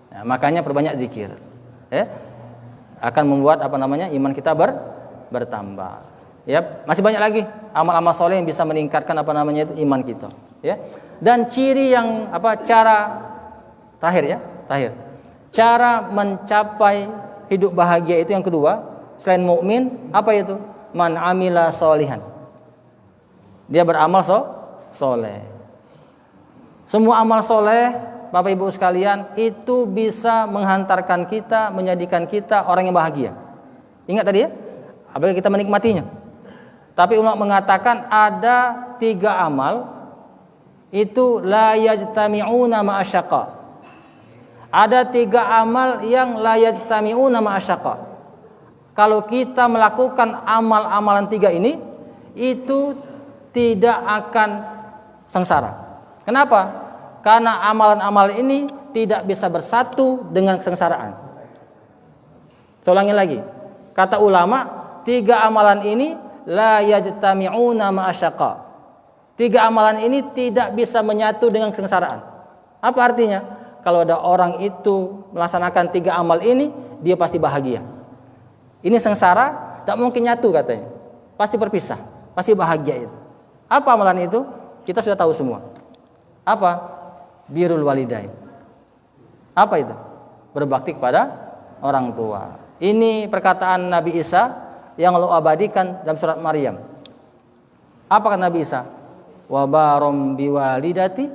Nah, makanya perbanyak zikir, ya, akan membuat iman kita bertambah. Ya, masih banyak lagi amal-amal soleh yang bisa meningkatkan iman kita. Ya, dan ciri yang cara terakhir, cara mencapai hidup bahagia itu yang kedua. Selain mukmin, apa itu? Man amila solihan. Dia beramal soleh. Semua amal soleh Bapak Ibu sekalian, itu bisa menghantarkan kita, menjadikan kita orang yang bahagia. Ingat tadi ya, apabila kita menikmatinya. Tapi ulama mengatakan ada 3 amal itu la yajtami'una ma'asyaqa. Ada 3 amal yang la yajtami'una ma'asyaqa. Kalau kita melakukan amal-amalan 3 ini, itu tidak akan sengsara. Kenapa? Karena amalan-amalan ini tidak bisa bersatu dengan kesengsaraan. Saya ulangi lagi. Kata ulama, 3 amalan ini la yajtami'una ma'asyaqa. 3 amalan ini tidak bisa menyatu dengan kesengsaraan. Apa artinya? Kalau ada orang itu melaksanakan 3 amal ini, dia pasti bahagia. Ini sengsara, tidak mungkin nyatu katanya. Pasti berpisah, pasti bahagia itu. Apa amalan itu? Kita sudah tahu semua. Apa? Birrul walidain. Apa itu? Berbakti kepada orang tua. Ini perkataan Nabi Isa yang Allah abadikan dalam surat Maryam. Apa kata Nabi Isa? Wa barom biwalidati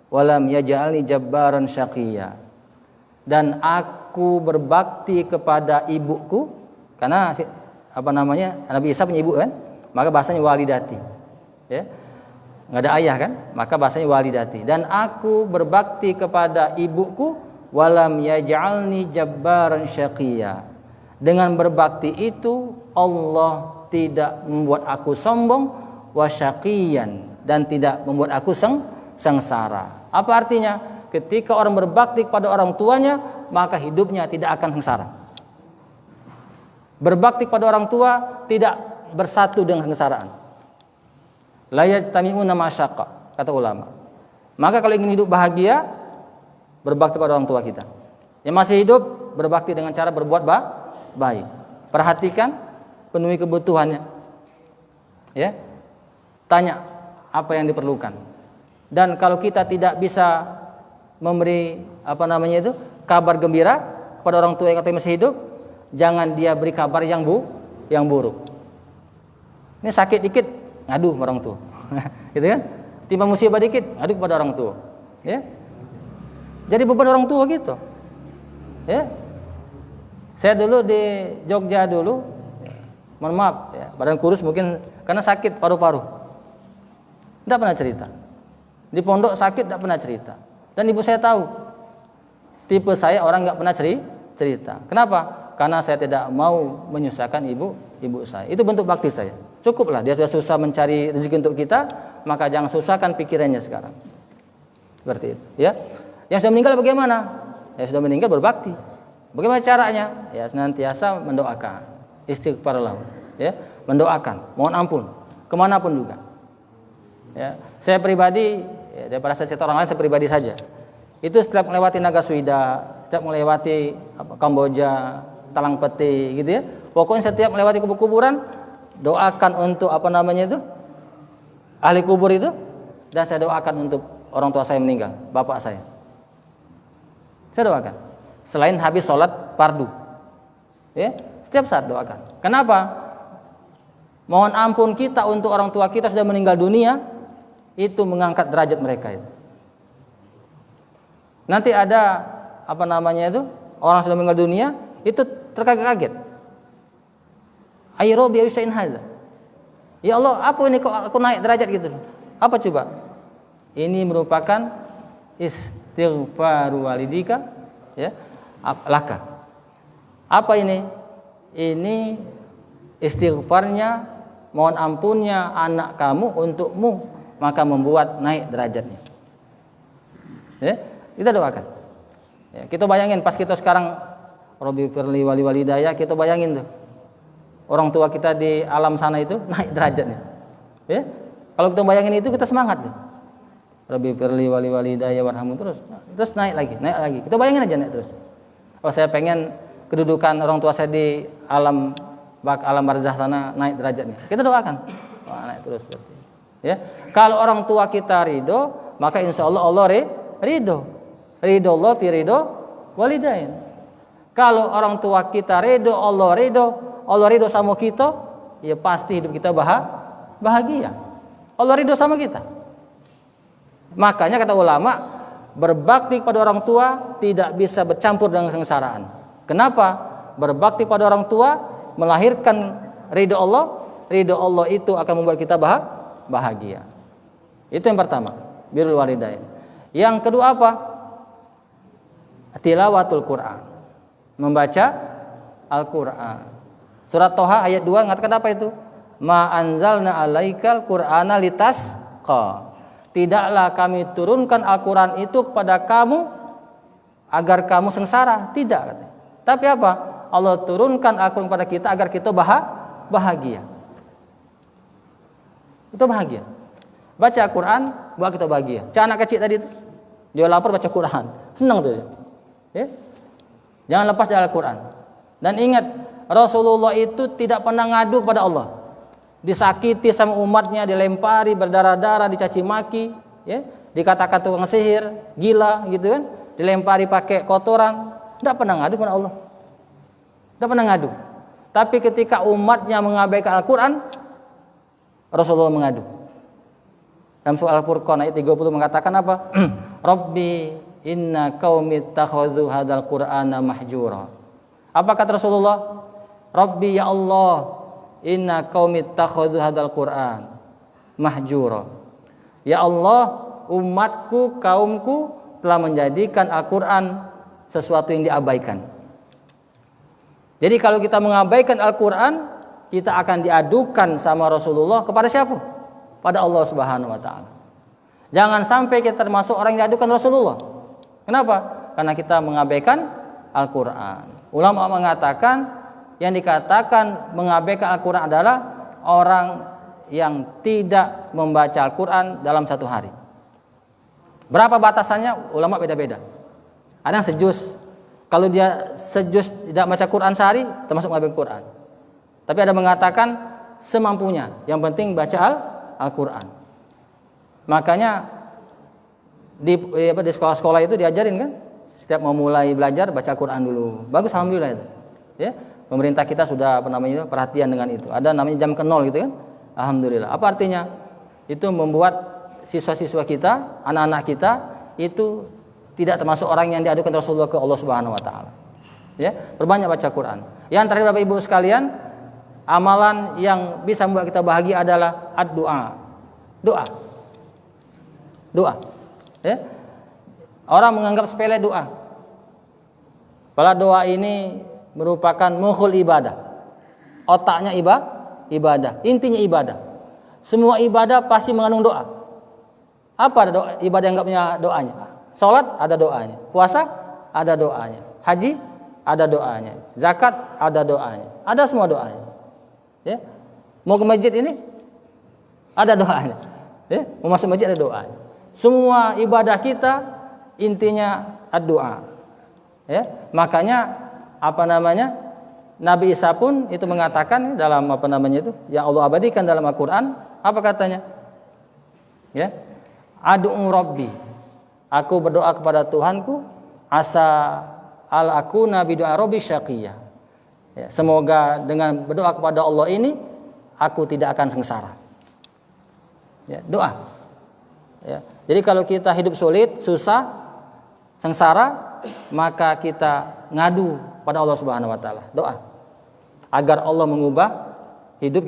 walam yaj'alni jabbaran syaqiyya. Dan aku berbakti kepada ibuku, karena Nabi Isa punya ibu kan? Maka bahasanya walidati. Ya. Enggak ada ayah kan? Maka bahasanya walidati. Dan aku berbakti kepada ibuku walam yaj'alni jabbaran syaqiyya. Dengan berbakti itu Allah tidak membuat aku sombong wasyaqiyan, dan tidak membuat aku sengsara. Apa artinya? Ketika orang berbakti kepada orang tuanya, maka hidupnya tidak akan sengsara. Berbakti kepada orang tua tidak bersatu dengan kesengsaraan. La yajtami'una ma'asyaqa, kata ulama. Maka kalau ingin hidup bahagia, berbakti pada orang tua kita. Yang masih hidup, berbakti dengan cara berbuat baik. Perhatikan, penuhi kebutuhannya. Ya. Tanya apa yang diperlukan. Dan kalau kita tidak bisa memberi kabar gembira kepada orang tua yang katanya masih hidup, jangan dia beri kabar yang buruk. Ini sakit dikit, ngadu sama orang tua. Gitu kan? Timpa musibah dikit, ngadu kepada orang tua. Ya. Jadi beban orang tua gitu. Ya. Saya dulu di Jogja dulu, mohon maaf ya, badan kurus mungkin karena sakit paru-paru. Tidak pernah cerita. Di pondok sakit tidak pernah cerita. Dan ibu saya tahu. Tipe saya orang nggak pernah cerita. Kenapa? Karena saya tidak mau menyusahkan ibu saya. Itu bentuk bakti saya. Cukuplah dia sudah susah mencari rezeki untuk kita, maka jangan susahkan pikirannya sekarang. Seperti itu, ya. Yang sudah meninggal bagaimana? Yang sudah meninggal berbakti. Bagaimana caranya? Ya senantiasa mendoakan, istighfarlah, ya, mendoakan, mohon ampun, kemanapun juga. Ya, saya pribadi, ya, daripada saya cerita orang lain, saya pribadi saja. Itu setiap melewati Nagaswida, setiap melewati Kamboja, Talang Peti, gitu ya. Pokoknya setiap melewati kuburan, doakan untuk ahli kubur itu, dan saya doakan untuk orang tua saya meninggal, bapak saya. Saya doakan. Selain habis sholat fardu, ya, setiap saat doakan. Kenapa? Mohon ampun kita untuk orang tua kita sudah meninggal dunia, itu mengangkat derajat mereka itu. Nanti ada orang sudah meninggal dunia itu terkaget-kaget. Ayrobi ayusain hadza. Ya Allah, apa ini kok aku naik derajat gitu? Apa coba? Ini merupakan istighfaru walidika, ya. Laka. Apa ini? Ini istighfarnya, mohon ampunnya anak kamu untukmu, maka membuat naik derajatnya. Ya, kita doakan. Ya, kita bayangin pas kita sekarang Rabbi firli wali walidayah, kita bayangin tuh. Orang tua kita di alam sana itu naik derajatnya. Ya. Kalau kita bayangin itu kita semangat tuh. Rabbi firli wali walidayah warhamu terus naik lagi. Kita bayangin aja naik terus. Oh, saya pengen kedudukan orang tua saya di alam barzah sana naik derajatnya. Kita doakan. Naik terus. Ya. Kalau orang tua kita ridho, maka insya Allah ridho. Ridho Allah fi ridho walidain. Kalau orang tua kita ridho, Allah ridho sama kita, ya pasti hidup kita bahagia. Allah ridho sama kita. Makanya kata ulama, berbakti kepada orang tua tidak bisa bercampur dengan kesengsaraan. Kenapa? Berbakti pada orang tua melahirkan ridho Allah. Ridho Allah itu akan membuat kita bahagia. Itu yang pertama, birrul walidain. Yang kedua apa? Tilawatul Quran. Membaca Al-Quran. Surat Toha ayat 2 mengatakan apa itu? Ma anzalna alaikal Qur'ana litasqa. Tidaklah kami turunkan Al-Quran itu kepada kamu agar kamu sengsara. Tidak katanya. Tapi apa? Allah turunkan Al-Quran kepada kita agar kita bahagia. Itu bahagia. Baca Al-Quran buat kita bahagia. Cak anak kecil tadi itu, dia lapar baca Quran, senang tuh dia. Ya? Jangan lepas dari Al-Quran. Dan ingat, Rasulullah itu tidak pernah ngadu kepada Allah. Disakiti sama umatnya, dilempari, berdarah-darah, dicaci maki, ya? Dikatakan tukang sihir, gila, gitu kan? Dilempari pakai kotoran, tidak pernah ngadu kepada Allah. Tidak pernah ngadu. Tapi ketika umatnya mengabaikan Al-Quran, Rasulullah mengadu. Dalam surah Al-Furqan ayat 30 mengatakan apa? Rabbi inna qaumi ittakhadhu hadzal qur'ana mahjura. Apa kata Rasulullah? Rabbi ya Allah, inna qaumi ittakhadhu hadzal qur'an mahjura. Ya Allah, umatku, kaumku telah menjadikan Al-Qur'an sesuatu yang diabaikan. Jadi kalau kita mengabaikan Al-Qur'an, kita akan diadukan sama Rasulullah kepada siapa? Pada Allah Subhanahu wa taala. Jangan sampai kita termasuk orang yang diadukan Rasulullah. Kenapa? Karena kita mengabaikan Al-Qur'an. Ulama mengatakan yang dikatakan mengabaikan Al-Qur'an adalah orang yang tidak membaca Al-Qur'an dalam satu hari. Berapa batasannya? Ulama beda-beda. Ada yang sejuz. Kalau dia sejuz tidak baca Quran sehari, termasuk mengabaikan Quran. Tapi ada mengatakan semampunya. Yang penting baca Al-Quran. Makanya di sekolah-sekolah itu diajarin kan, setiap mau mulai belajar baca Quran dulu. Bagus, alhamdulillah itu. Ya, pemerintah kita sudah perhatian dengan itu. Ada namanya jam ke nol gitu kan. Alhamdulillah. Apa artinya? Itu membuat siswa-siswa kita, anak-anak kita itu tidak termasuk orang yang diadukan Rasulullah ke Allah Subhanahu wa taala. Ya, perbanyak baca Quran. Yang terakhir Bapak Ibu sekalian, amalan yang bisa membuat kita bahagia adalah ad-doa. Doa. Ya. Orang menganggap sepele doa. Padahal doa ini merupakan mukhul ibadah. Otaknya ibadah, intinya ibadah. Semua ibadah pasti mengandung doa. Apa doa? Ibadah yang enggak punya doanya? Salat ada doanya, puasa ada doanya, haji ada doanya, zakat ada doanya. Ada semua doanya. Ya. Mau ke masjid ini ada doanya. Ya. Mau masuk masjid ada doanya. Semua ibadah kita intinya doa. Ya. Makanya Nabi Isa pun itu mengatakan dalam yang Allah abadikan dalam Al-Qur'an, apa katanya? Ya. Ad'u Rabbi. Aku berdoa kepada Tuhanku, asa al-akuna bi du'a rabbi syaqiyya. Ya, semoga dengan berdoa kepada Allah ini aku tidak akan sengsara. Ya, doa. Ya. Jadi kalau kita hidup sulit, susah, sengsara, maka kita ngadu pada Allah Subhanahu wa taala. Doa. Agar Allah mengubah hidup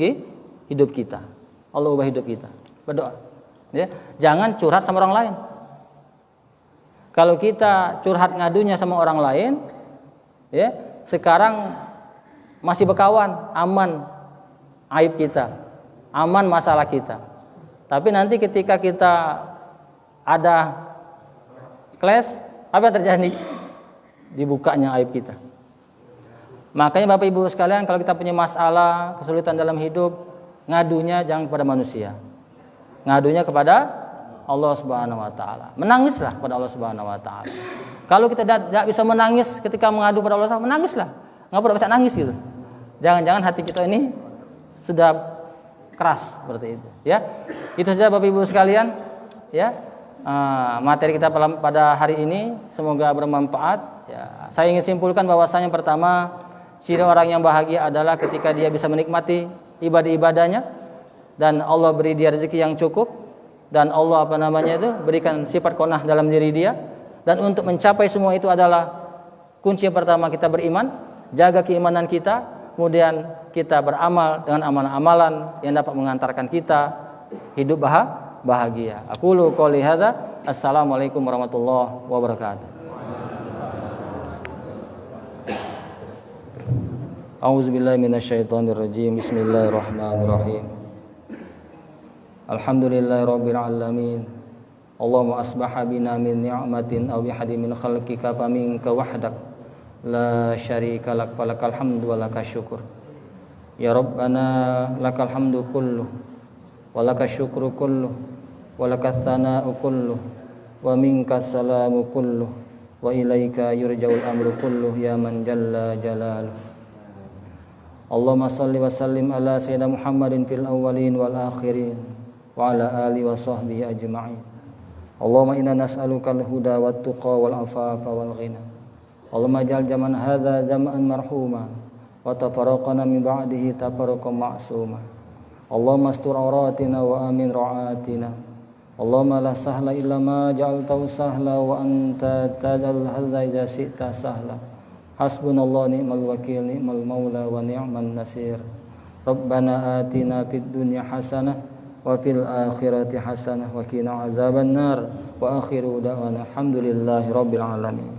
kita. Allah ubah hidup kita. Berdoa. Ya. Jangan curhat sama orang lain. Kalau kita curhat ngadunya sama orang lain, ya, sekarang masih berkawan, aman aib kita, aman masalah kita. Tapi nanti ketika kita ada clash, apa yang terjadi? Dibukanya aib kita. Makanya Bapak Ibu sekalian, kalau kita punya masalah, kesulitan dalam hidup, ngadunya jangan kepada manusia. Ngadunya kepada Allah Subhanahu wa taala. Menangislah kepada Allah Subhanahu wa taala. Kalau kita tidak bisa menangis ketika mengadu pada Allah, menangislah. Enggak perlu bisa nangis gitu. Jangan-jangan hati kita ini sudah keras seperti itu, ya. Itu saja Bapak Ibu sekalian, ya. Materi kita pada hari ini semoga bermanfaat, ya. Saya ingin simpulkan bahwasanya pertama, ciri orang yang bahagia adalah ketika dia bisa menikmati ibadah-ibadahnya dan Allah beri dia rezeki yang cukup. dan Allah berikan sifat qanaah dalam diri dia. Dan untuk mencapai semua itu adalah kunci yang pertama, kita beriman, jaga keimanan kita, kemudian kita beramal dengan amalan-amalan yang dapat mengantarkan kita hidup bahagia. Aqulu qouli hadza. Assalamualaikum warahmatullahi wabarakatuh. A'udzubillahi minasyaitonirrajim. Bismillahirrahmanirrahim. Alhamdulillahirabbil alamin. Allahumma asbaha bina min ni'matin aw bihadi min khalqika faminka wahdak la syarika lak falakal hamdu wa lakas syukur. Ya Rabbana lakal hamdu kullu wa lakas syukru kullu wa lakas tsana'u kullu wa minkas salamu kullu wa ilaika yurja'ul amru kullu ya man jalla jalaluhu. Allahumma salli wa sallim ala sayyidina Muhammadin fil awwalin wal akhirin wa ala alihi wa sahbihi ajma'in. Allahumma inna nas'aluka al-huda wat tuqa wal afafa wal ghina. Allahumma ja'al zaman hadza zam'an marhuma wa tafarraqana min ba'dihi tafarruqan ma'suma. Allahumma astur auratina wa amin ra'atina. Allahumma la sahla illa ma ja'altahu sahla wa anta taj'alul hadza idza syi'ta sahla. Hasbunallahu ni'mal wakil, ni'mal maula wa ni'man nasir. Rabbana atina fid dunya hasanah wa fil akhirati hasanah wa qina azabannar. Wa akhiru da'wana alhamdulillahi rabbil alamin.